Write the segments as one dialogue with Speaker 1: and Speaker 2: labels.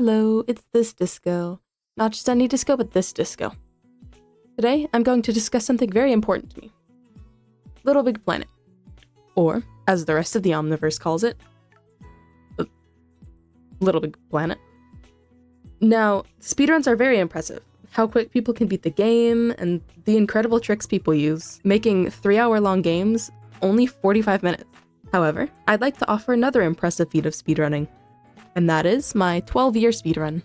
Speaker 1: Hello, it's ThisDisco. Not just any disco, but ThisDisco. Today, I'm going to discuss something very important to me. LittleBigPlanet. Or, as the rest of the Omniverse calls it, LittleBigPlanet. Now, speedruns are very impressive. How quick people can beat the game, and the incredible tricks people use, making 3-hour-long games only 45 minutes. However, I'd like to offer another impressive feat of speedrunning, and that is my 12-year speedrun.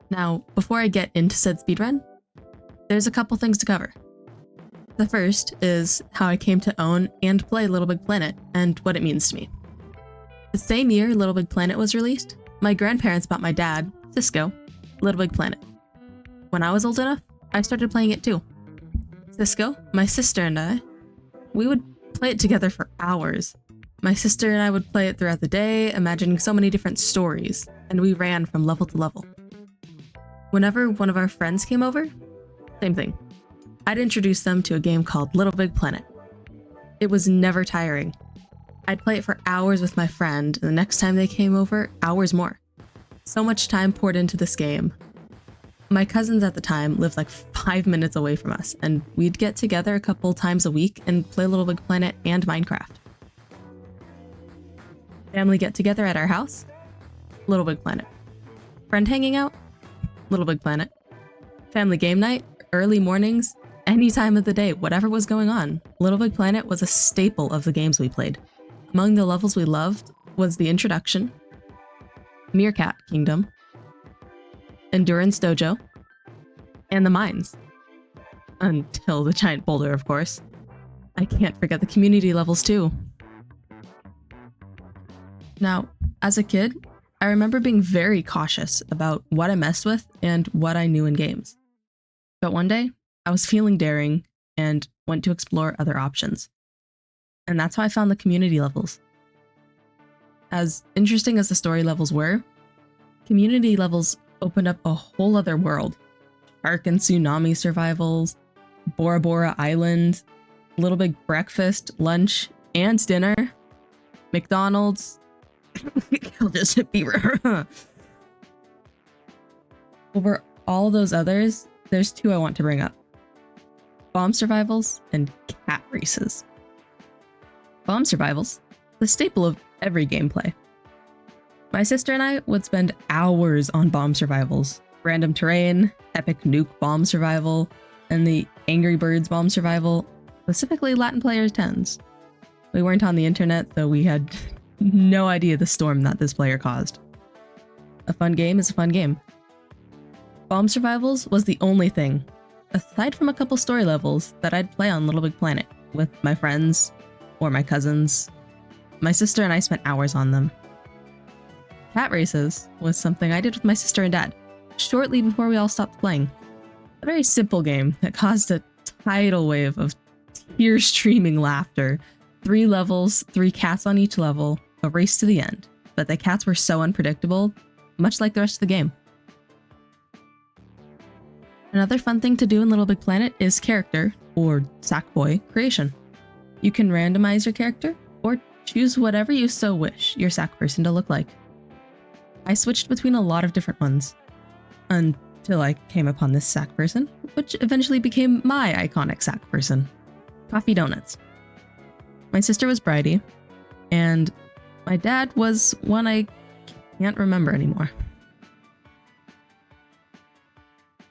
Speaker 1: Now, before I get into said speedrun, there's a couple things to cover. The first is how I came to own and play LittleBigPlanet and what it means to me. The same year LittleBigPlanet was released, my grandparents bought my dad, Cisco, LittleBigPlanet. When I was old enough, I started playing it too. Cisco, my sister and I, we would play it together for hours. My sister and I would play it throughout the day, imagining so many different stories, and we ran from level to level. Whenever one of our friends came over, same thing. I'd introduce them to a game called LittleBigPlanet. It was never tiring. I'd play it for hours with my friend, and the next time they came over, hours more. So much time poured into this game. My cousins at the time lived like 5 minutes away from us, and we'd get together a couple times a week and play LittleBigPlanet and Minecraft. Family get together at our house? LittleBigPlanet. Friend hanging out? LittleBigPlanet. Family game night? Early mornings? Any time of the day, whatever was going on, LittleBigPlanet was a staple of the games we played. Among the levels we loved was the Introduction, Meerkat Kingdom, Endurance Dojo, and the Mines. Until the Giant Boulder, of course. I can't forget the community levels too. Now, as a kid, I remember being very cautious about what I messed with and what I knew in games. But one day, I was feeling daring and went to explore other options. And that's how I found the community levels. As interesting as the story levels were, community levels opened up a whole other world. Shark and tsunami survivals, Bora Bora Island, Little Big breakfast, lunch, and dinner, McDonald's. I'll just be over all those others, there's two I want to bring up. Bomb survivals and cat races. Bomb survivals, the staple of every gameplay. My sister and I would spend hours on bomb survivals, random terrain, epic nuke bomb survival, and the Angry Birds bomb survival, specifically Latin Players 10s. We weren't on the internet, so we had no idea the storm that this player caused. A fun game is a fun game. Bomb survivals was the only thing, aside from a couple story levels, that I'd play on LittleBigPlanet with my friends or my cousins. My sister and I spent hours on them. Cat races was something I did with my sister and dad, shortly before we all stopped playing. A very simple game that caused a tidal wave of tear-streaming laughter. 3 levels, 3 cats on each level, a race to the end. But the cats were so unpredictable, much like the rest of the game. Another fun thing to do in LittleBigPlanet is character, or Sackboy, creation. You can randomize your character, or choose whatever you so wish your sack person to look like. I switched between a lot of different ones, until I came upon this sack person, which eventually became my iconic sack person. Coffee Donuts. My sister was Bridie, and my dad was one I can't remember anymore.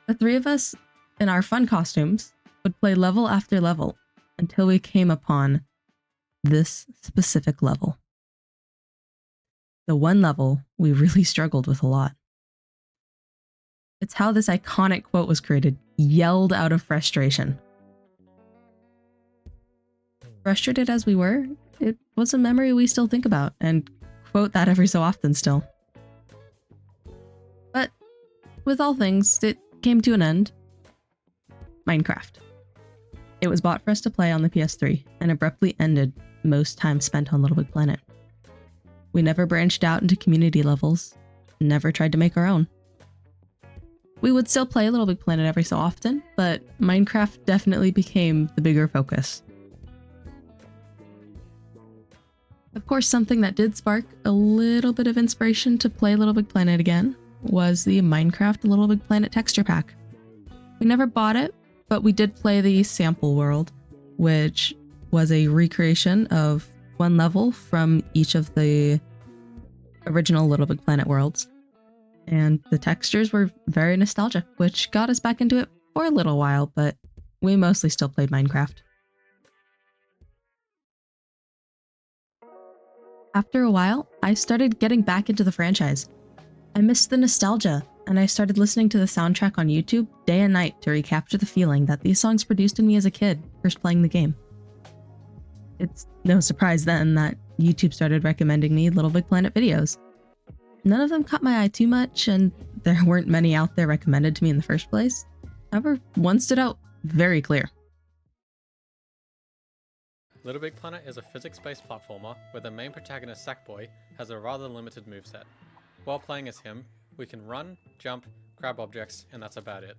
Speaker 1: The 3 of us, in our fun costumes, would play level after level until we came upon this specific level. The one level we really struggled with a lot. It's how this iconic quote was created, yelled out of frustration. Frustrated as we were, it was a memory we still think about and quote that every so often still. But with all things, it came to an end. Minecraft. It was bought for us to play on the PS3 and abruptly ended most time spent on LittleBigPlanet. We never branched out into community levels, never tried to make our own. We would still play LittleBigPlanet every so often, but Minecraft definitely became the bigger focus. Of course, something that did spark a little bit of inspiration to play LittleBigPlanet again was the Minecraft LittleBigPlanet texture pack. We never bought it, but we did play the sample world, which was a recreation of one level from each of the original LittleBigPlanet worlds. And the textures were very nostalgic, which got us back into it for a little while, but we mostly still played Minecraft. After a while, I started getting back into the franchise. I missed the nostalgia, and I started listening to the soundtrack on YouTube day and night to recapture the feeling that these songs produced in me as a kid first playing the game. It's no surprise then that YouTube started recommending me LittleBigPlanet videos. None of them caught my eye too much, and there weren't many out there recommended to me in the first place. However, one stood out very clear.
Speaker 2: LittleBigPlanet is a physics-based platformer where the main protagonist Sackboy has a rather limited moveset. While playing as him, we can run, jump, grab objects, and that's about it.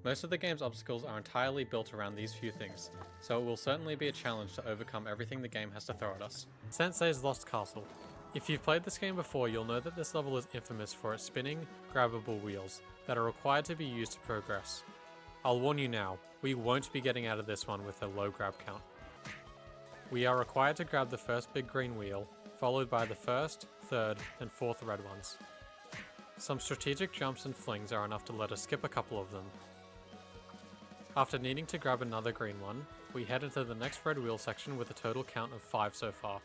Speaker 2: Most of the game's obstacles are entirely built around these few things, so it will certainly be a challenge to overcome everything the game has to throw at us. Sensei's Lost Castle. If you've played this game before, you'll know that this level is infamous for its spinning, grabbable wheels that are required to be used to progress. I'll warn you now, we won't be getting out of this one with a low grab count. We are required to grab the first big green wheel, followed by the first, third, and fourth red ones. Some strategic jumps and flings are enough to let us skip a couple of them. After needing to grab another green one, we head into the next red wheel section with a total count of 5 so far.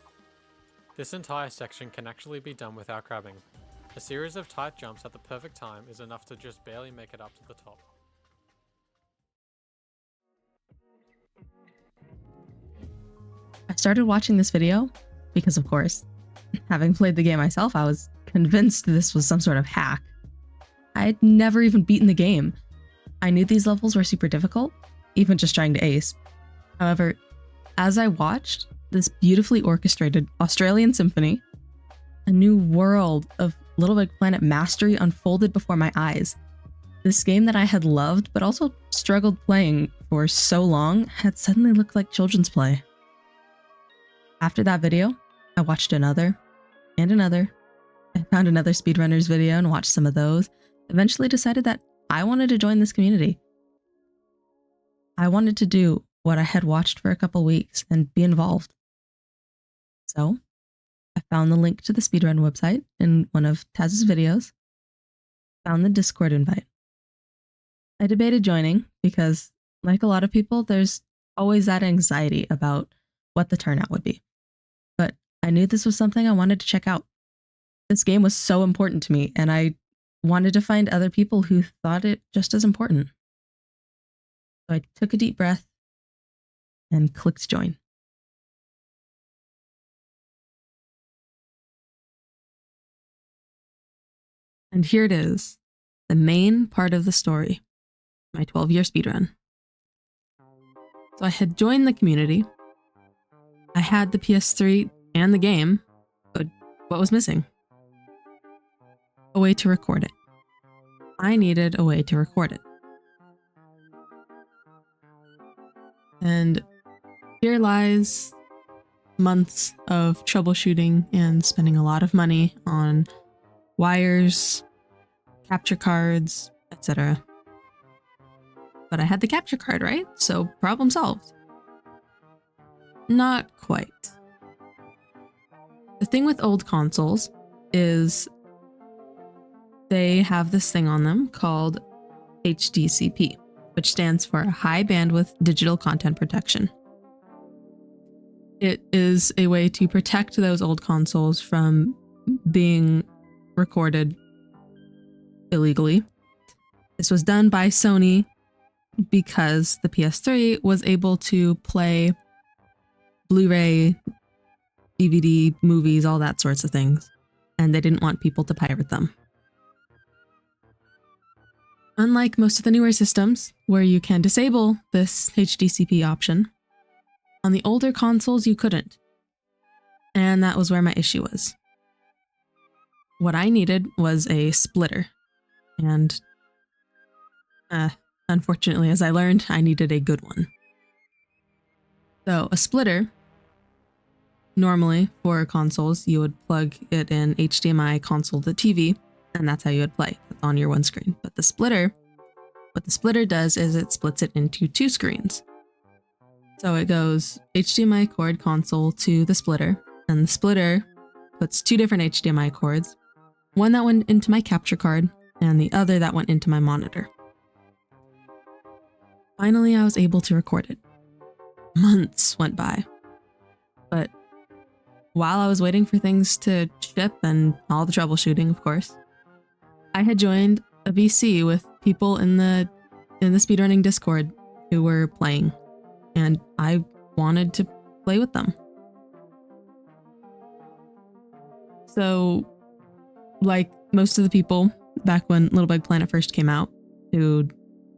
Speaker 2: This entire section can actually be done without grabbing. A series of tight jumps at the perfect time is enough to just barely make it up to the top.
Speaker 1: I started watching this video because, of course, having played the game myself, I was convinced this was some sort of hack. I had never even beaten the game. I knew these levels were super difficult, even just trying to ace. However, as I watched this beautifully orchestrated Australian symphony, a new world of LittleBigPlanet mastery unfolded before my eyes. This game that I had loved but also struggled playing for so long had suddenly looked like children's play. After that video, I watched another and another. I found another speedrunner's video and watched some of those. Eventually decided that I wanted to join this community. I wanted to do what I had watched for a couple weeks and be involved. So, I found the link to the speedrun website in one of Taz's videos, found the Discord invite. I debated joining because, like a lot of people, there's always that anxiety about what the turnout would be. But I knew this was something I wanted to check out. This game was so important to me, and I wanted to find other people who thought it just as important. So I took a deep breath and clicked join. And here it is, the main part of the story, my 12-year speedrun. So I had joined the community. I had the PS3 and the game, but what was missing? A way to record it. I needed a way to record it. And here lies months of troubleshooting and spending a lot of money on wires, capture cards, etc. But I had the capture card, right? So problem solved. Not quite. The thing with old consoles is they have this thing on them called HDCP, which stands for High Bandwidth Digital Content Protection. It is a way to protect those old consoles from being recorded illegally. This was done by Sony because the PS3 was able to play Blu-ray, DVD, movies, all that sorts of things, and they didn't want people to pirate them. Unlike most of the newer systems, where you can disable this HDCP option, on the older consoles you couldn't. And that was where my issue was. What I needed was a splitter. And unfortunately, as I learned, I needed a good one. So a splitter normally for consoles, you would plug it in HDMI console to TV, and that's how you would play on your one screen. But the splitter, what the splitter does is it splits it into two screens. So it goes HDMI cord console to the splitter, and the splitter puts two different HDMI cords, one that went into my capture card and the other that went into my monitor. Finally, I was able to record it. Months went by. But while I was waiting for things to ship and all the troubleshooting, of course, I had joined a VC with people in the speedrunning Discord who were playing, and I wanted to play with them. So, like most of the people back when LittleBigPlanet first came out, who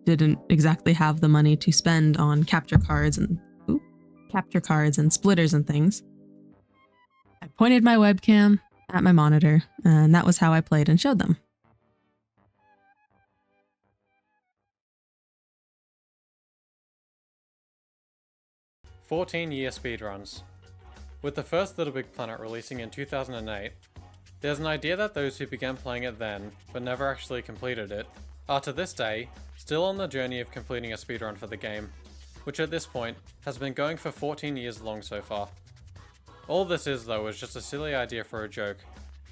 Speaker 1: didn't exactly have the money to spend on capture cards and splitters and things, I pointed my webcam at my monitor, and that was how I played and showed them.
Speaker 2: "14-year speedruns. With the first LittleBigPlanet releasing in 2008, there's an idea that those who began playing it then, but never actually completed it, are to this day, still on the journey of completing a speedrun for the game, which at this point, has been going for 14 years long so far. All this is though is just a silly idea for a joke,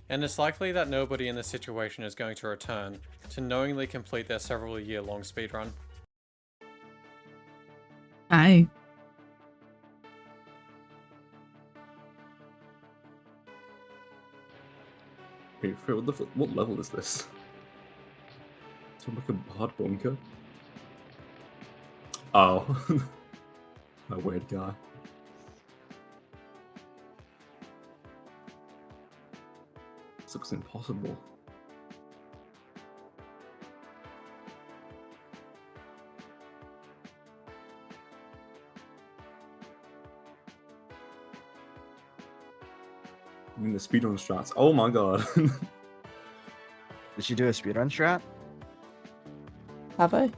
Speaker 2: and it's likely that nobody in this situation is going to return to knowingly complete their several year long speedrun.
Speaker 3: Wait, Phil, what level is this? It's like a hard bunker. Oh. A weird guy. This looks impossible. I mean, the speedrun strats. Oh my god.
Speaker 4: Did she do a speedrun strat?
Speaker 5: Have I?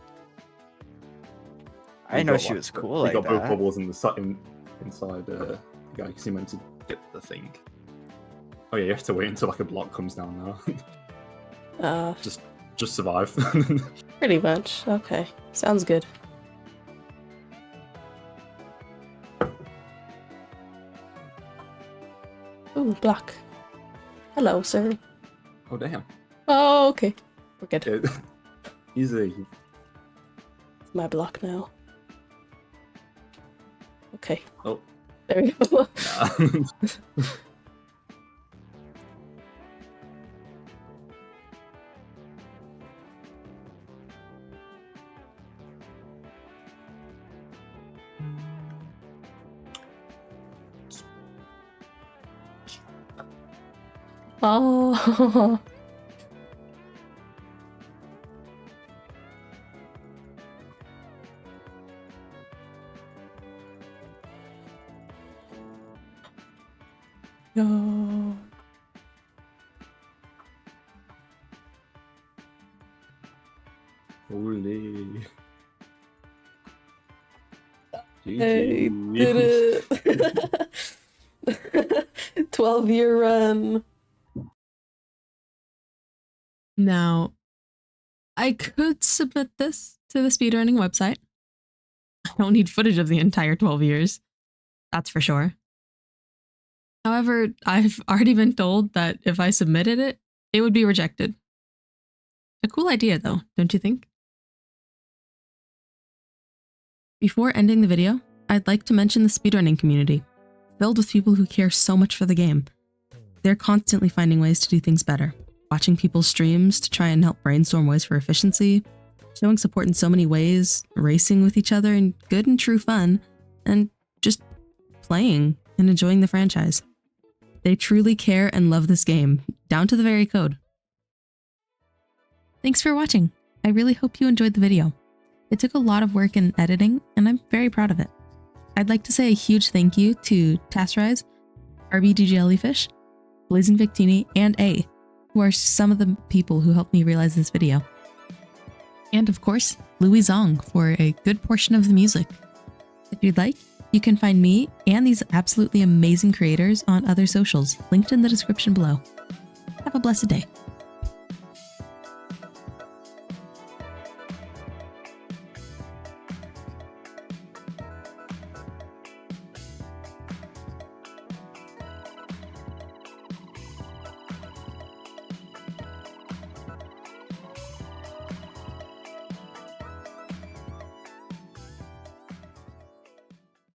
Speaker 4: I didn't know she was cool like
Speaker 3: got both
Speaker 4: that.
Speaker 3: bubbles in the inside the guy because he meant to get the thing. Oh yeah, you have to wait until like a block comes down now. Just survive.
Speaker 5: Pretty much. Okay. Sounds good. Ooh, block. Hello, sir.
Speaker 3: Oh damn.
Speaker 5: Oh, okay. We're good.
Speaker 3: Easy.
Speaker 5: It's my block now. Okay.
Speaker 3: Oh.
Speaker 5: There we go.
Speaker 3: Nah.
Speaker 5: Oh. No.
Speaker 3: Holy.
Speaker 5: Hey,
Speaker 3: GG.
Speaker 5: did it. 12-year run.
Speaker 1: Now, I could submit this to the speedrunning website. I don't need footage of the entire 12 years. That's for sure. However, I've already been told that if I submitted it, it would be rejected. A cool idea though, don't you think? Before ending the video, I'd like to mention the speedrunning community, filled with people who care so much for the game. They're constantly finding ways to do things better, watching people's streams to try and help brainstorm ways for efficiency, showing support in so many ways, racing with each other in good and true fun, and just playing and enjoying the franchise. They truly care and love this game, down to the very code. Thanks for watching. I really hope you enjoyed the video. It took a lot of work in editing, and I'm very proud of it. I'd like to say a huge thank you to Tasryse, RbdJellyfish, BlazingVictini, and Ayee, who are some of the people who helped me realize this video. And of course, Louis Zong for a good portion of the music. If you'd like, You can find me and these absolutely amazing creators on other socials, linked in the description below. Have a blessed day.